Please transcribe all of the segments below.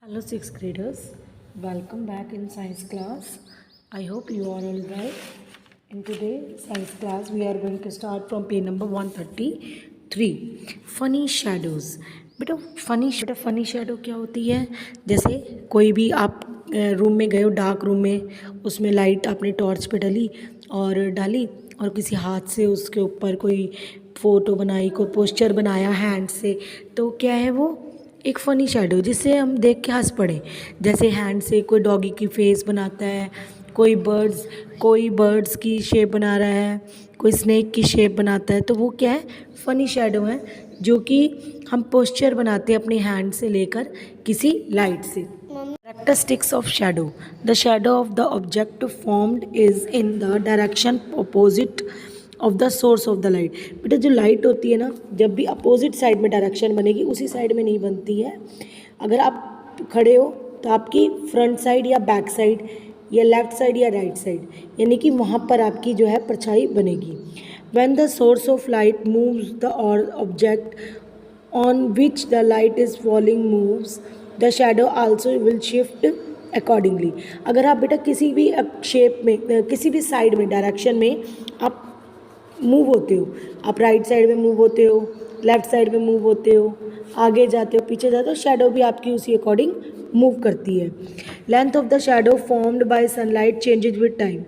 Hello, sixth graders. Welcome back in science class. I hope you are all right. In today's science class, we are going to start from page number 133. Funny shadows. बेटा funny shadow क्या होती है? जैसे कोई भी आप room में गए हो, डार्क रूम में, उसमें लाइट आपने टॉर्च पे डाली और किसी हाथ से उसके ऊपर कोई फ़ोटो बनाई, कोई पोस्चर बनाया हैंड से, तो क्या है वो? एक फ़नी शैडो, जिससे हम देख के हंस पड़े। जैसे हैंड से कोई डॉगी की फेस बनाता है, कोई बर्ड्स की शेप बना रहा है, कोई स्नेक की शेप बनाता है, तो वो क्या है? फ़नी शैडो है, जो कि हम पोस्चर बनाते हैं अपने हैंड से लेकर किसी लाइट से। Characteristics of shadow. The shadow of the object formed is in the direction opposite of the source of the light. बेटा जो लाइट होती है ना, जब भी अपोजिट साइड में डायरेक्शन बनेगी, उसी साइड में नहीं बनती है। अगर आप खड़े हो तो आपकी फ्रंट साइड या बैक साइड या लेफ्ट साइड या राइट साइड, यानी कि वहाँ पर आपकी जो है परछाई बनेगी। When the source of light moves the object on which the light is falling moves, the shadow also will shift accordingly. अगर आप बेटा किसी भी शेप में, किसी भी साइड में, डायरेक्शन में आप मूव होते हो, आप राइट साइड में मूव होते हो, लेफ्ट साइड में मूव होते हो, आगे जाते हो, पीछे जाते हो, शेडो भी आपकी उसी अकॉर्डिंग मूव करती है। Length of the shadow formed by sunlight changes with time.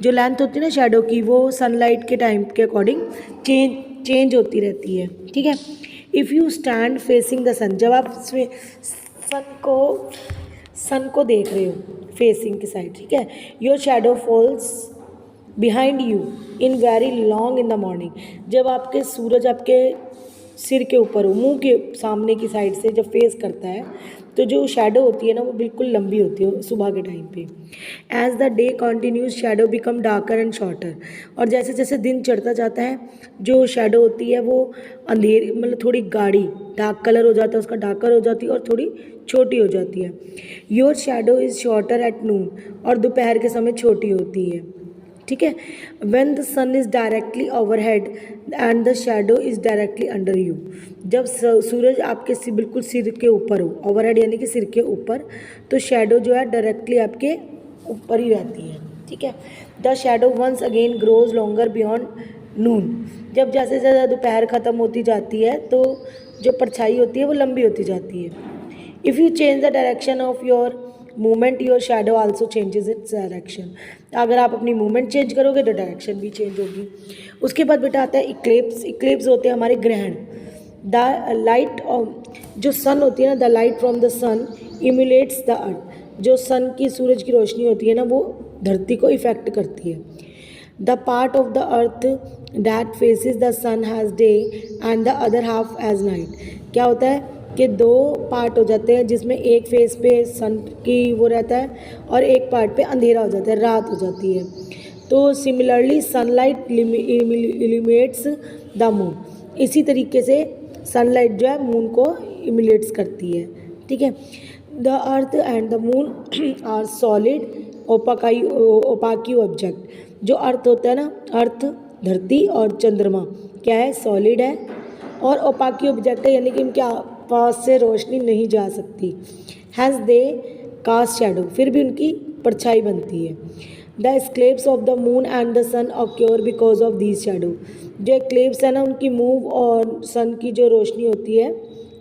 जो लेंथ होती है ना शेडो की, वो सनलाइट के टाइम के अकॉर्डिंग चेंज होती रहती है। ठीक है। If you stand facing the sun, जब आप सन को देख रहे हो फेसिंग की साइड, ठीक है, your shadow falls behind you in very long in the morning. जब आपके सूरज आपके सिर के ऊपर हो, मुंह के सामने की साइड से जब फेस करता है, तो जो शेडो होती है ना, वो बिल्कुल लंबी होती है सुबह के टाइम पे। As the day continues shadow become darker and shorter. और जैसे जैसे दिन चढ़ता जाता है, जो शेडो होती है वो अंधेरी, मतलब थोड़ी गाढ़ी, डार्क कलर हो जाता है उसका, डार्कर हो जाती है और थोड़ी छोटी हो जाती है। Your shadow is shorter at noon, और दोपहर के समय छोटी होती है। ठीक है। When the sun is directly overhead and the shadow is directly under you. जब सूरज आपके बिल्कुल सिर के ऊपर हो, ओवरहेड यानी कि सिर के ऊपर, तो शेडो जो है डायरेक्टली आपके ऊपर ही रहती है। ठीक है। The shadow once again grows longer beyond noon. जब जैसे जैसे दोपहर ख़त्म होती जाती है, तो जो परछाई होती है वो लंबी होती जाती है। If you change the direction of your movement, your shadow also changes its direction. अगर आप अपनी मूवमेंट चेंज करोगे तो डायरेक्शन भी चेंज होगी। उसके बाद बेटा आता है इक्लिप्स। इक्लिप्स होते हैं हमारे ग्रहण। द लाइट ऑफ, जो सन होती है ना, the light from the sun illuminates the earth. जो सन की, सूरज की रोशनी होती है ना, वो धरती को इफेक्ट करती है। The part of the earth that faces the sun has day and the other half as night. क्या होता है कि दो पार्ट हो जाते हैं, जिसमें एक फेस पे सन की वो रहता है और एक पार्ट पे अंधेरा हो जाता है, रात हो जाती है। तो similarly sunlight illuminates the moon. इसी तरीके से सनलाइट जो है मून को इम्यूलेट्स करती है। ठीक है। The earth and the moon are solid opaque object. जो अर्थ होता है ना, अर्थ, धरती और चंद्रमा क्या है? सॉलिड है और ओपाक्यू ऑब्जेक्ट है, यानी कि इनके पास से रोशनी नहीं जा सकती। हैज़ दे कास्ट शेडो, फिर भी उनकी परछाई बनती है। The eclipses of the moon and the sun occur because of these shadow. जो क्लेप्स है ना, उनकी मूव और सन की जो रोशनी होती है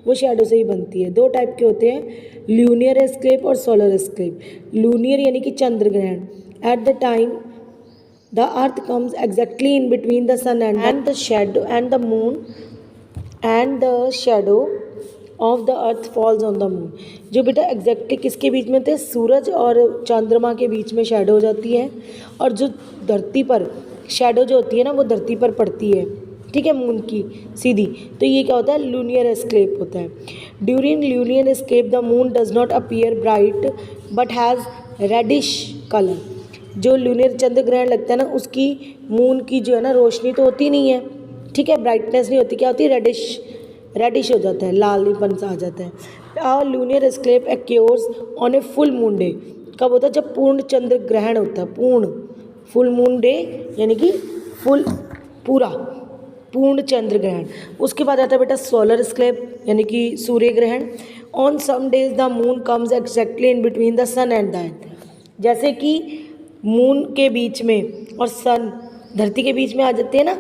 वो शेडो से ही बनती है। दो टाइप के होते हैं, ल्यूनियर स्क्लेप और सोलर स्क्लेप। ल्यूनियर यानी कि चंद्र ग्रहण। At the time the earth comes exactly in between the sun and the shadow and the moon and the shadow of the earth falls on the moon. जो बेटा एग्जैक्टली किसके बीच में थे? सूरज और चंद्रमा के बीच में शेडो हो जाती है, और जो धरती पर शेडो जो होती है ना, वो धरती पर पड़ती है। ठीक है, मून की सीधी। तो ये क्या होता है? लूनियर एस्केप होता है। ड्यूरिंग लूनियर एस्केप the moon does not appear bright but has reddish colour. जो लूनियर चंद्र ग्रहण लगता है ना, उसकी मून की जो है ना रोशनी तो होती नहीं है, ठीक है, ब्राइटनेस नहीं होती, क्या होती है? रेडिश हो जाता है, लालीपन सा आ जाता है। और लूनियर एस्केप occurs on a full moon day. कब होता है? जब पूर्ण चंद्र ग्रहण होता है। फुल मून डे यानी कि पूर्ण चंद्र ग्रहण। उसके बाद आता है बेटा सोलर स्क्लेप यानी कि सूर्य ग्रहण। On some days the moon comes exactly in between the sun and the earth. जैसे कि मून के बीच में और सन धरती के बीच में आ जाते हैं ना,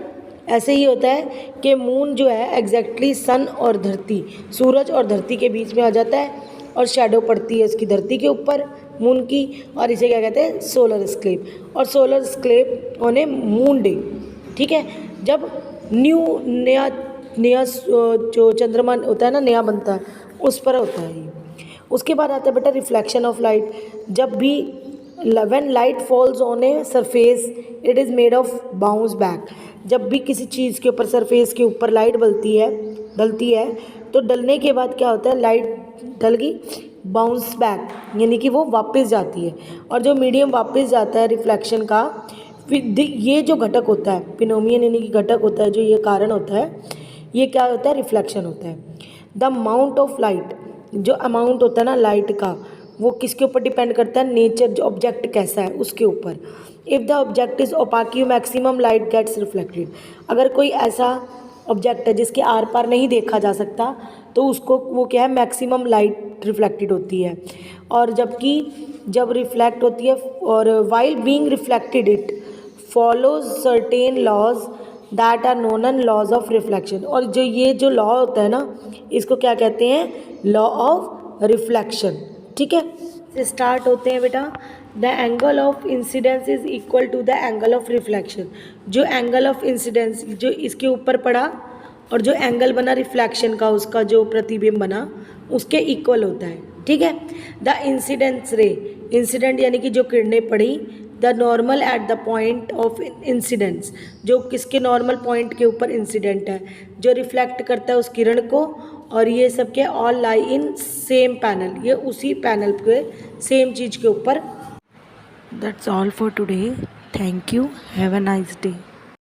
ऐसे ही होता है कि मून जो है एग्जैक्टली सन और धरती, सूरज और धरती के बीच में आ जाता है और शैडो पड़ती है उसकी धरती के ऊपर मून की, और इसे क्या कहते हैं, सोलर स्क्लेप। और solar eclipse on a moon day, ठीक है, जब नया नया जो चंद्रमा होता है ना, नया बनता है, उस पर होता है ये। उसके बाद आता है बेटा रिफ्लेक्शन ऑफ लाइट। जब भी when light falls on a surface it is made of bounce back. जब भी किसी चीज़ के ऊपर, सरफेस के ऊपर लाइट ढलती है तो डलने के बाद क्या होता है, लाइट ढल गई, बाउंस बैक, यानी कि वो वापस जाती है। और जो मीडियम वापस जाता है रिफ्लेक्शन का, ये जो घटक होता है फिनोमियन, यानी कि घटक होता है, जो ये कारण होता है, ये क्या होता है, रिफ्लेक्शन होता है। द अमाउंट ऑफ लाइट, जो अमाउंट होता है ना लाइट का, वो किसके ऊपर डिपेंड करता है, नेचर, जो ऑब्जेक्ट कैसा है उसके ऊपर। If the object is opaque maximum light gets reflected. अगर कोई ऐसा ऑब्जेक्ट है जिसके आर पार नहीं देखा जा सकता, तो उसको वो क्या है, मैक्सिमम लाइट रिफ्लेक्टेड होती है। और जबकि जब रिफ्लेक्ट होती है, और while being reflected it follows certain laws that are known and laws of reflection. और जो ये जो लॉ होता है ना, इसको क्या कहते हैं, लॉ ऑफ रिफ्लेक्शन, ठीक है। से स्टार्ट होते हैं बेटा, the angle of incidence is equal to the angle of reflection. जो एंगल ऑफ इंसिडेंस जो इसके ऊपर पड़ा और जो एंगल बना रिफ्लेक्शन का, उसका जो प्रतिबिंब बना, उसके इक्वल होता है, ठीक है। द इंसिडेंस रे, इंसिडेंट यानी कि जो किरणें पड़ी, the normal at the point of incidence, जो किसके नॉर्मल पॉइंट के ऊपर इंसिडेंट है, जो रिफ्लेक्ट करता है उस किरण को, और ये सब के all lie in same panel, ये उसी पैनल पे सेम चीज़ के ऊपर। That's all for today, thank you, have a nice day.